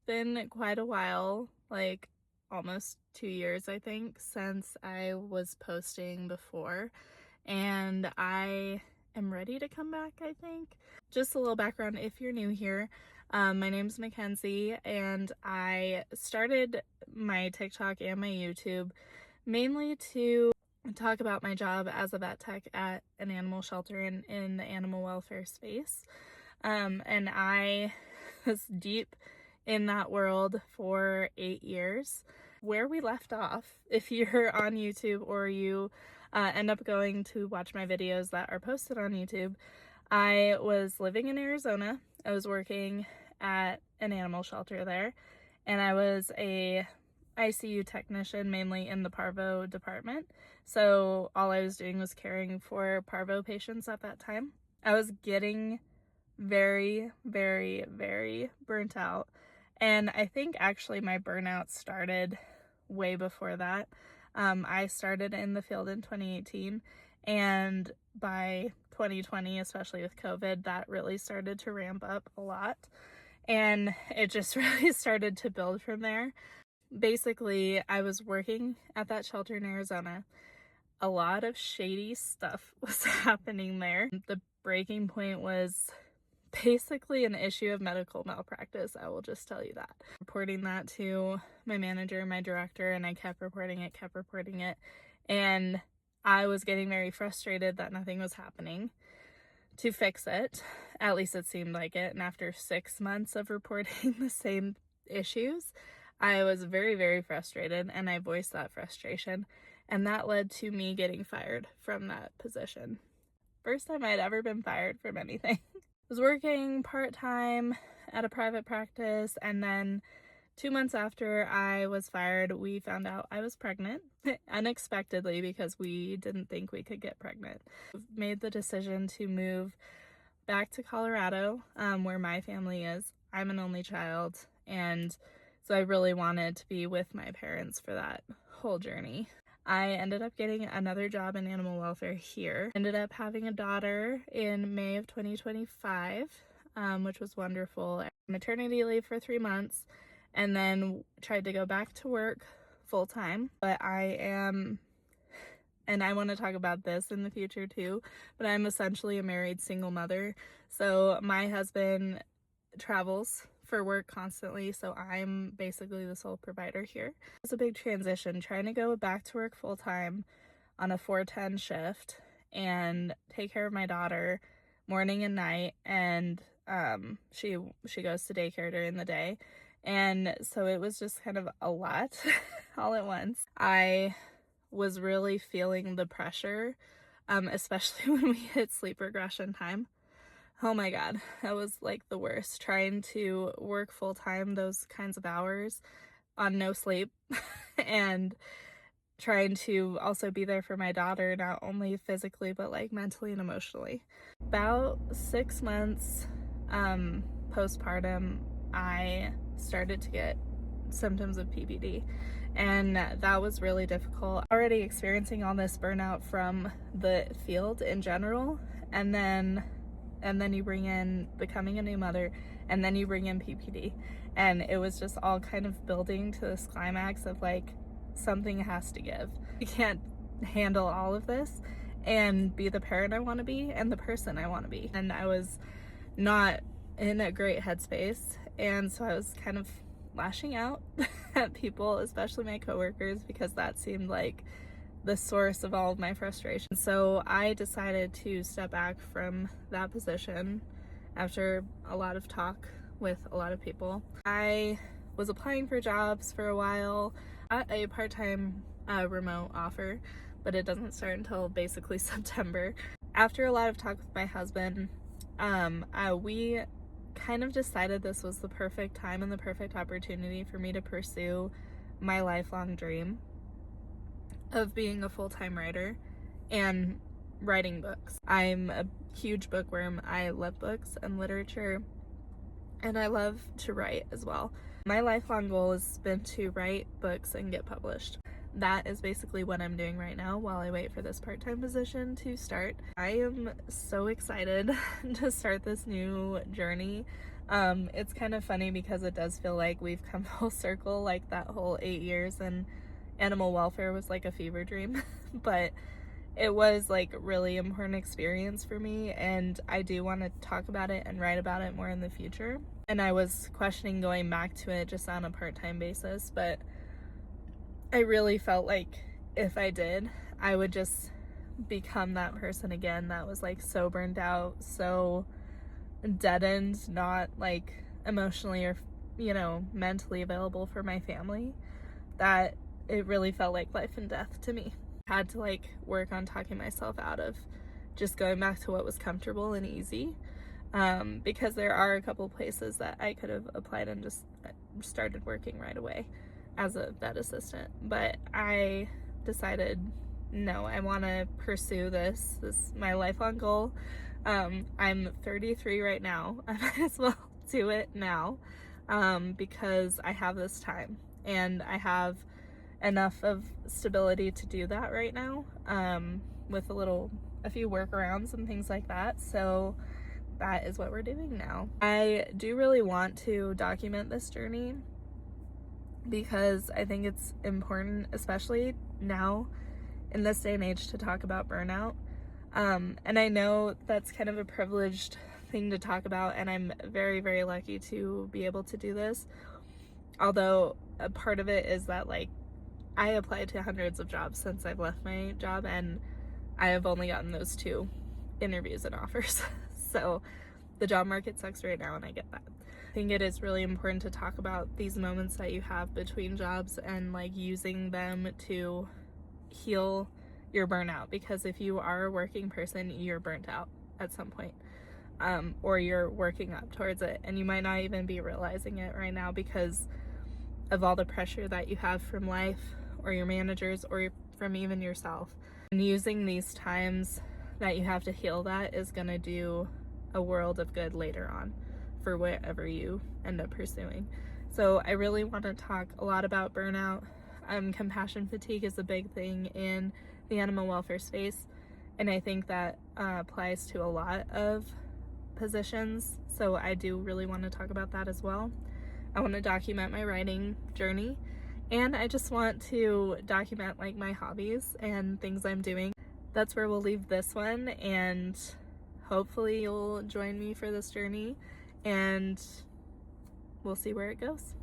been quite a while, like almost 2 years, I think, since I was posting before, and I am ready to come back, I think. Just a little background if you're new here. My name's Mackenzie, and I started my TikTok and my YouTube mainly to talk about my job as a vet tech at an animal shelter in the animal welfare space. And I was deep in that world for 8 years. Where we left off, if you're on YouTube or you end up going to watch my videos that are posted on YouTube, I was living in Arizona. I was working at an animal shelter there, and I was a ICU technician, mainly in the parvo department. So all I was doing was caring for parvo patients at that time. I was getting very, very, very burnt out. And I think actually my burnout started way before that. I started in the field in 2018, and by 2020, especially with COVID, that really started to ramp up a lot. And it just really started to build from there. Basically, I was working at that shelter in Arizona. A lot of shady stuff was happening there. The breaking point was basically an issue of medical malpractice. I will just tell you that. Reporting that to my manager, my director, and I kept reporting it. And I was getting very frustrated that nothing was happening to fix it. At least it seemed like it. And after 6 months of reporting the same issues, I was very, very frustrated, and I voiced that frustration. And that led to me getting fired from that position. First time I'd ever been fired from anything. I was working part-time at a private practice, and then 2 months after I was fired, we found out I was pregnant unexpectedly, because we didn't think we could get pregnant. We made the decision to move back to Colorado, where my family is. I'm an only child, and so I really wanted to be with my parents for that whole journey. I ended up getting another job in animal welfare here. Ended up having a daughter in May of 2025, which was wonderful. Maternity leave for 3 months, and then tried to go back to work full time. But I am, and I want to talk about this in the future too, but I'm essentially a married single mother. So my husband travels for work constantly, so I'm basically the sole provider here. It's a big transition, trying to go back to work full time on a 410 shift and take care of my daughter morning and night, and she goes to daycare during the day, and so it was just kind of a lot all at once. I was really feeling the pressure, especially when we hit sleep regression time. Oh my God, that was like the worst, trying to work full time those kinds of hours on no sleep and trying to also be there for my daughter, not only physically but like mentally and emotionally. About 6 months postpartum, I started to get symptoms of PPD, and that was really difficult. Already experiencing all this burnout from the field in general, and then you bring in becoming a new mother, and then you bring in PPD, and it was just all kind of building to this climax of like, something has to give. I can't handle all of this and be the parent I want to be and the person I want to be. And I was not in a great headspace, and so I was kind of lashing out at people, especially my coworkers, because that seemed like the source of all of my frustration. So I decided to step back from that position after a lot of talk with a lot of people. I was applying for jobs for a while, got a part-time remote offer, but it doesn't start until basically September. After a lot of talk with my husband, we kind of decided this was the perfect time and the perfect opportunity for me to pursue my lifelong dream of being a full-time writer and writing books. I'm a huge bookworm. I love books and literature, and I love to write as well. My lifelong goal has been to write books and get published. that is basically what I'm doing right now while I wait for this part-time position to start. I am so excited to start this new journey. It's kind of funny because it does feel like we've come full circle, like that whole 8 years and animal welfare was like a fever dream, but it was like really important experience for me, and I do want to talk about it and write about it more in the future. And I was questioning going back to it just on a part-time basis, but I really felt like if I did, I would just become that person again that was like so burned out, so deadened, not like emotionally or, you know, mentally available for my family, that it really felt like life and death to me. I had to like work on talking myself out of just going back to what was comfortable and easy, because there are a couple places that I could have applied and just started working right away as a vet assistant, but I decided no, I want to pursue this is my lifelong goal. I'm 33 right now. I might as well do it now, because I have this time and I have enough of stability to do that right now, with a few workarounds and things like that. So that is what we're doing now. I do really want to document this journey because I think it's important, especially now in this day and age, to talk about burnout. And I know that's kind of a privileged thing to talk about, and I'm very, very lucky to be able to do this. Although a part of it is that like I applied to hundreds of jobs since I've left my job, and I have only gotten those 2 interviews and offers. So the job market sucks right now, and I get that. I think it is really important to talk about these moments that you have between jobs and like using them to heal your burnout, because if you are a working person, you're burnt out at some point, or you're working up towards it, and you might not even be realizing it right now because of all the pressure that you have from life or your managers or from even yourself. And using these times that you have to heal that is going to do a world of good later on for whatever you end up pursuing. So I really want to talk a lot about burnout. Compassion fatigue is a big thing in the animal welfare space, and I think that applies to a lot of positions. So I do really want to talk about that as well. I want to document my writing journey, and I just want to document like my hobbies and things I'm doing. That's where we'll leave this one, and hopefully you'll join me for this journey, and we'll see where it goes.